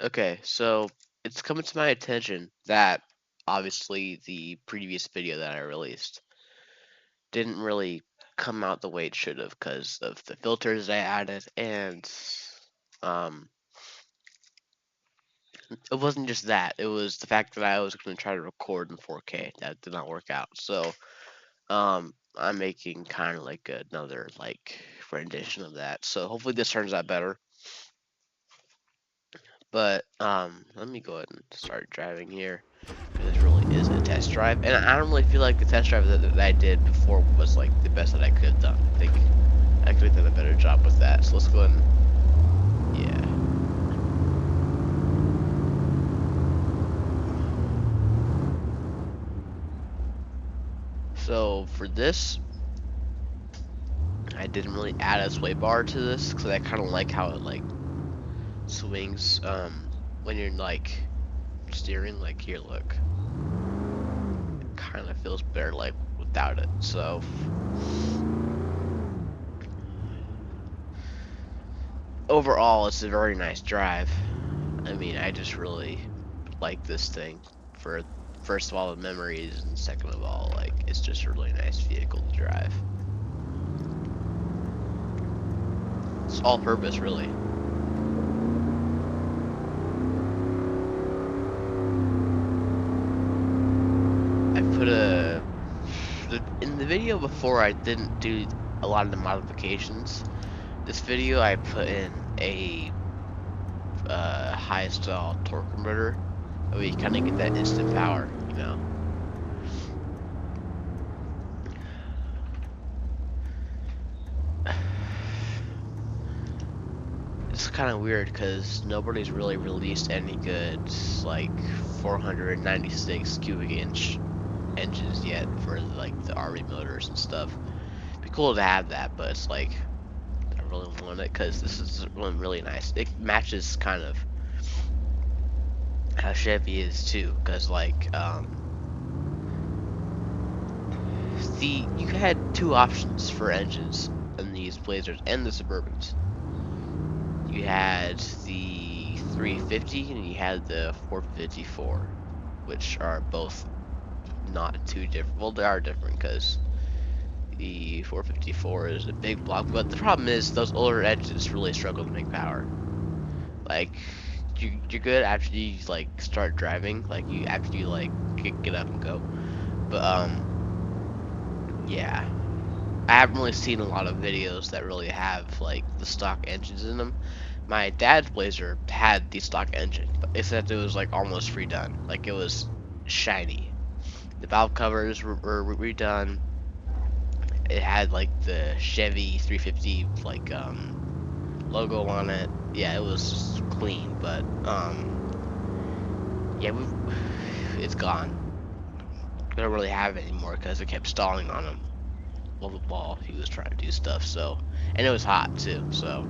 Okay, so it's coming to my attention that obviously the previous video that I released didn't really come out the way it should have because of the filters I added, and um, it wasn't just that. It was the fact that I was going to try to record in 4K. That did not work out. So I'm making kind of like another like rendition of that. So hopefully this turns out better. But let me go ahead and start driving here. This really is a test drive, and I don't really feel like the test drive that I did before was like the best that I could have done. I think I could have done a better job with that. So let's go ahead and yeah. So for this, I didn't really add a sway bar to this because I kind of like how it like swings when you're like steering. Like here, look, it kind of feels better like without it. So overall, it's a very nice drive. I mean, I just really like this thing for first of all the memories, and second of all, like it's just a really nice vehicle to drive. It's all purpose, really. I put in the video before I didn't do a lot of the modifications. This video I put in a high stall torque converter. That way you kind of get that instant power, you know. It's kind of weird because nobody's really released any good like 496 cubic inch engines yet for like the RV motors and stuff. It'd be cool to have that, but it's like I really want it because this is one really nice. It matches kind of how Chevy is too, because like you had two options for engines in these Blazers and the Suburbans. You had the 350 and you had the 454, which are both not too different. Well, they are different because the 454 is a big block, but the problem is those older engines really struggle to make power. Like you're good after you like start driving, like you after you like get up and go. But yeah, I haven't really seen a lot of videos that really have like the stock engines in them. My dad's Blazer had the stock engine, but except it was like almost redone. Like it was shiny. The valve covers were redone. It had like the Chevy 350 like logo on it. Yeah, it was clean, but yeah, it's gone. We don't really have it anymore because it kept stalling on him while he was trying to do stuff. So, and it was hot too. So,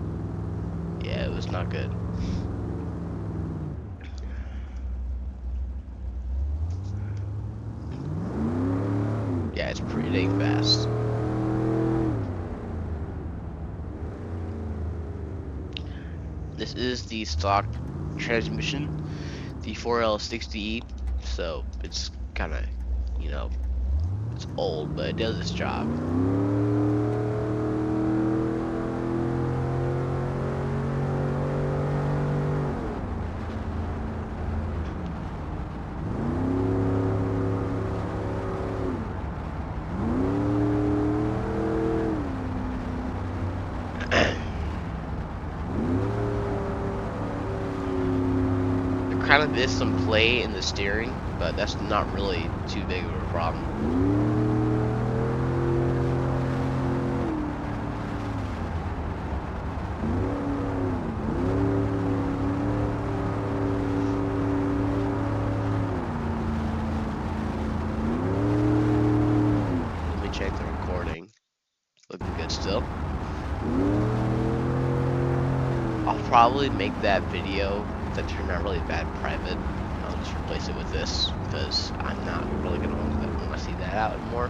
yeah, it was not good. Yeah, it's pretty dang fast. This is the stock transmission, the 4L60E. So it's kind of, you know, it's old, but it does its job. Kind of is some play in the steering, but that's not really too big of a problem. Let me check the recording. Looking good still. I'll probably make that video that turned out really bad private. I'll just replace it with this because I'm not really gonna want to see that out anymore.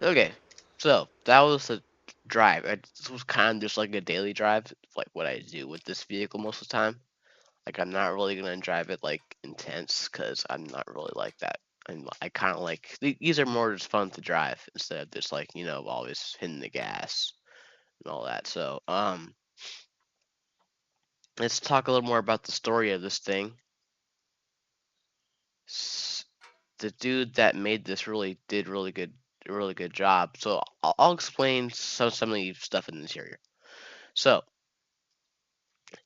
Okay, so that was a drive. This was kind of just like a daily drive, like what I do with this vehicle most of the time. Like I'm not really gonna drive it like intense because I'm not really like that. I kind of like these are more just fun to drive instead of just like always hitting the gas and all that. So let's talk a little more about the story of this thing. The dude that made this really did really good job. So I'll explain some of the stuff in the interior. So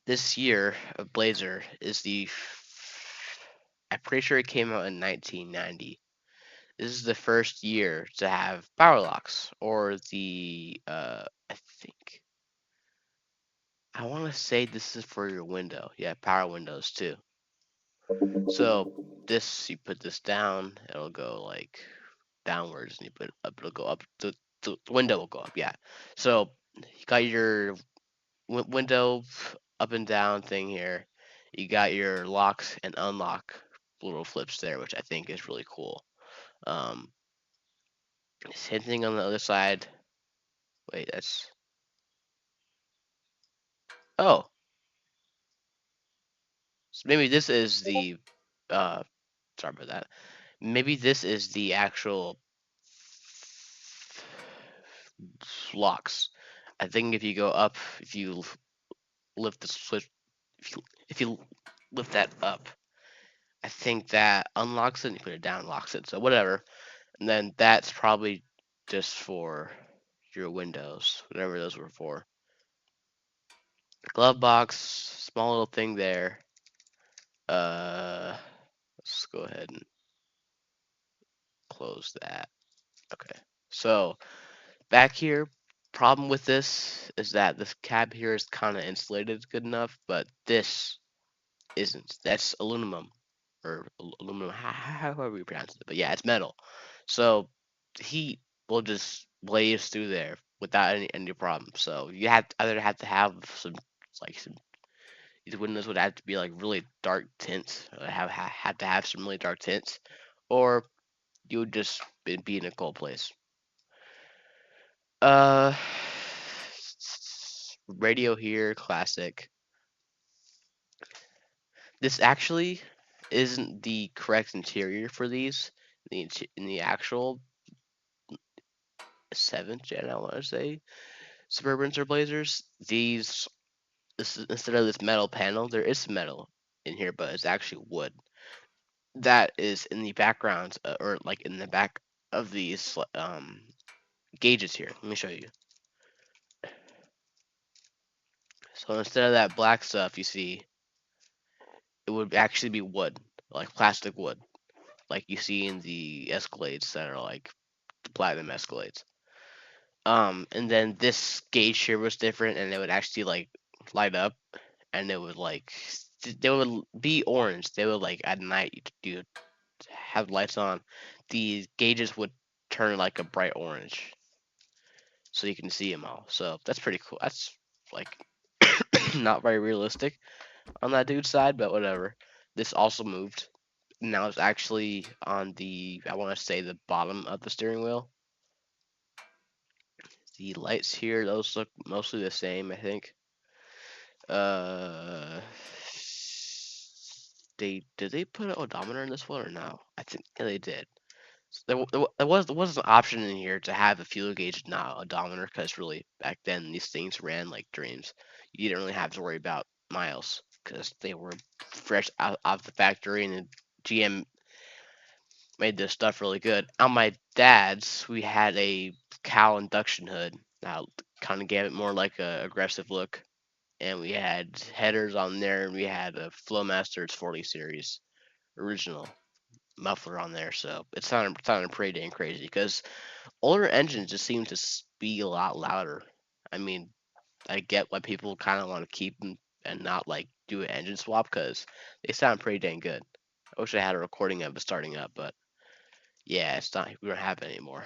this year of Blazer is I'm pretty sure it came out in 1990. This is the first year to have power locks, or I think I want to say this is for your window. Yeah, power windows too. So this, you put this down, it'll go like downwards, and you put it up, it'll go up. The window will go up. Yeah. So you got your window up and down thing here. You got your locks and unlock little flips there, which I think is really cool. Um, Same thing on the other side. Wait, that's oh, so maybe this is the uh, sorry about that. Maybe this is the actual locks. I think if you go up, if you lift the switch, if you lift that up, I think that unlocks it and you put it down, locks it. So whatever. And then that's probably just for your windows, whatever those were for. Glove box, small little thing there. Let's go ahead and close that. Okay. So back here, problem with this is that this cab here is kind of insulated good enough, but this isn't. That's aluminum or aluminum, however you pronounce it. But yeah, it's metal. So heat will just blaze through there without any problem. So you either have to have some these windows would have to be like really dark tints, had to have some really dark tints, or you would just be in a cold place. Uh, Radio here, classic. This actually isn't the correct interior for these. In the actual seventh gen, I want to say, Suburbans or Blazers, instead of this metal panel, there is some metal in here, but it's actually wood. That is in the background, or like in the back of these gauges here. Let me show you. So instead of that black stuff you see, it would actually be wood, like plastic wood, like you see in the Escalades that are like the platinum Escalades. And then this gauge here was different, and it would actually like light up, and it would like they would be orange. They would like at night you have lights on, the gauges would turn like a bright orange, so you can see them all. So that's pretty cool. That's like not very realistic on that dude's side, but whatever. This also moved. Now it's actually on I want to say the bottom of the steering wheel. The lights here, those look mostly the same, I think. Uh, did they put an odometer in this one or no? I think yeah, they did. So there was an option in here to have a fuel gauge, not odometer, because really back then these things ran like dreams. You didn't really have to worry about miles because they were fresh out of the factory, and the GM made this stuff really good. On my dad's, we had a cow induction hood. Now kind of gave it more like a aggressive look, and we had headers on there, and we had a Flowmaster's 40 series original muffler on there, so it sounded pretty dang crazy because older engines just seem to be a lot louder. I mean, I get why people kind of want to keep them and not like do an engine swap because they sound pretty dang good. I wish I had a recording of it starting up, but yeah, it's not. We don't have it anymore.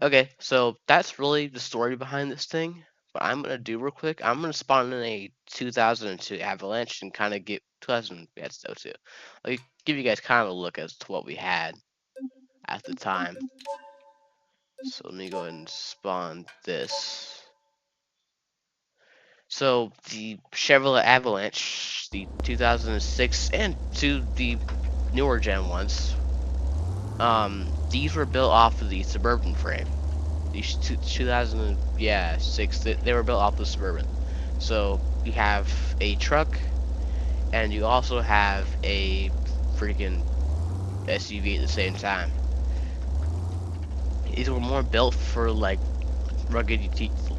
Okay, so that's really the story behind this thing. What I'm gonna do real quick, I'm gonna spawn in a 2002 Avalanche and kind of get 2000. Yeah, so too. I'll give you guys kind of a look as to what we had. at the time. So let me go ahead and spawn this. So the Chevrolet Avalanche, the 2006 and to the newer gen ones, these were built off of the Suburban frame. These 2000, yeah, six, they were built off the Suburban. So you have a truck, and you also have a freaking SUV at the same time. These were more built for like rugged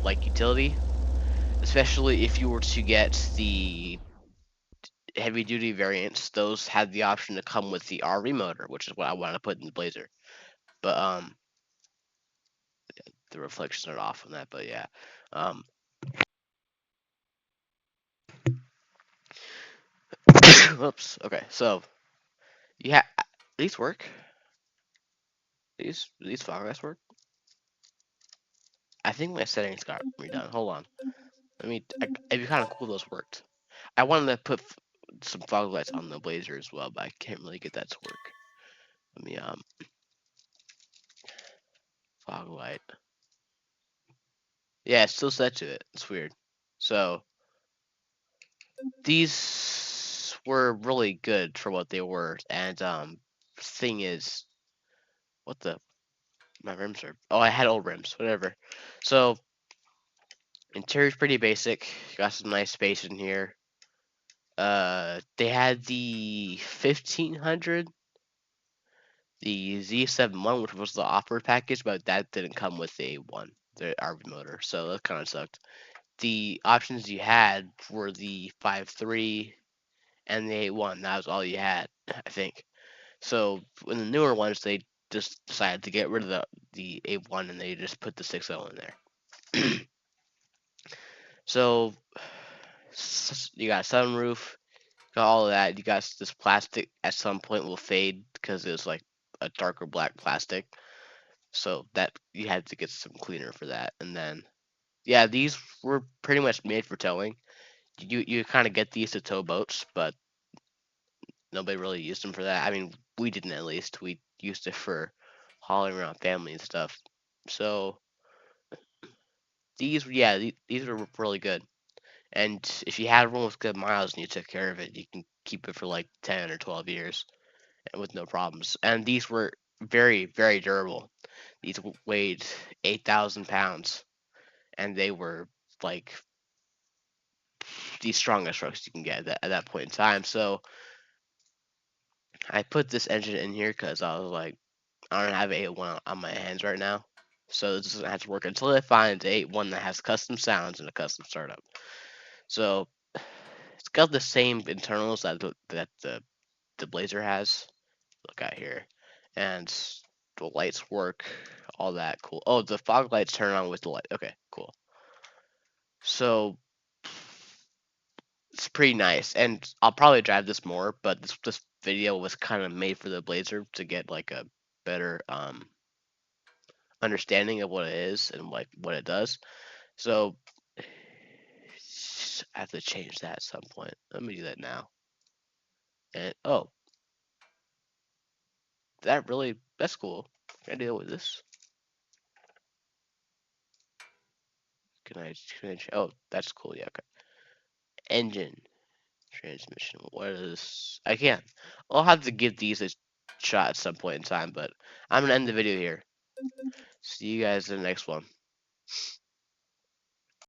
like utility, especially if you were to get the heavy duty variants. Those had the option to come with the RV motor, which is what I want to put in the Blazer. But the reflections are off on that. But yeah, um, whoops. Okay, so yeah, these work. These fog lights work. I think my settings got redone. Hold on. It'd be kind of cool if those worked. I wanted to put some fog lights on the Blazer as well, but I can't really get that to work. Let me fog light. Yeah, it's still set to it. It's weird. So these were really good for what they were, and thing is, what the my rims are. Oh, I had old rims. Whatever. So interior's pretty basic. Got some nice space in here. They had the 1500, the Z71, which was the offer package, but that didn't come with the RV motor, so that kind of sucked. The options you had were the 5.3 and the 8.1. That was all you had, I think. So in the newer ones, they just decided to get rid of the 8.1 and they just put the 6.0 in there. So you got sunroof, got all of that. You got this plastic at some point will fade because it was like a darker black plastic. So that you had to get some cleaner for that. And then yeah, these were pretty much made for towing. You kind of get these to tow boats, but nobody really used them for that. I mean, we didn't at least. We used it for hauling around family and stuff. So yeah, these were really good. And if you had one with good miles and you took care of it, you can keep it for like 10 or 12 years and with no problems. And these were very, very durable. These weighed 8,000 pounds, and they were like the strongest trucks you can get at that point in time. So I put this engine in here because I was like, I don't have a 8.1 on my hands right now. So this doesn't have to work until I find a 8.1 that has custom sounds and a custom startup. So it's got the same internals that the Blazer has. Look out here. And the lights work, all that cool. Oh, the fog lights turn on with the light. Okay, cool. So it's pretty nice, and I'll probably drive this more. But this video was kind of made for the Blazer to get like a better understanding of what it is and like what it does. So I have to change that at some point. Let me do that now. And oh, that's cool. Can I deal with this? Oh, that's cool. Yeah, okay. Engine. Transmission. What is? I can't. I'll have to give these a shot at some point in time, but I'm gonna end the video here. See you guys in the next one.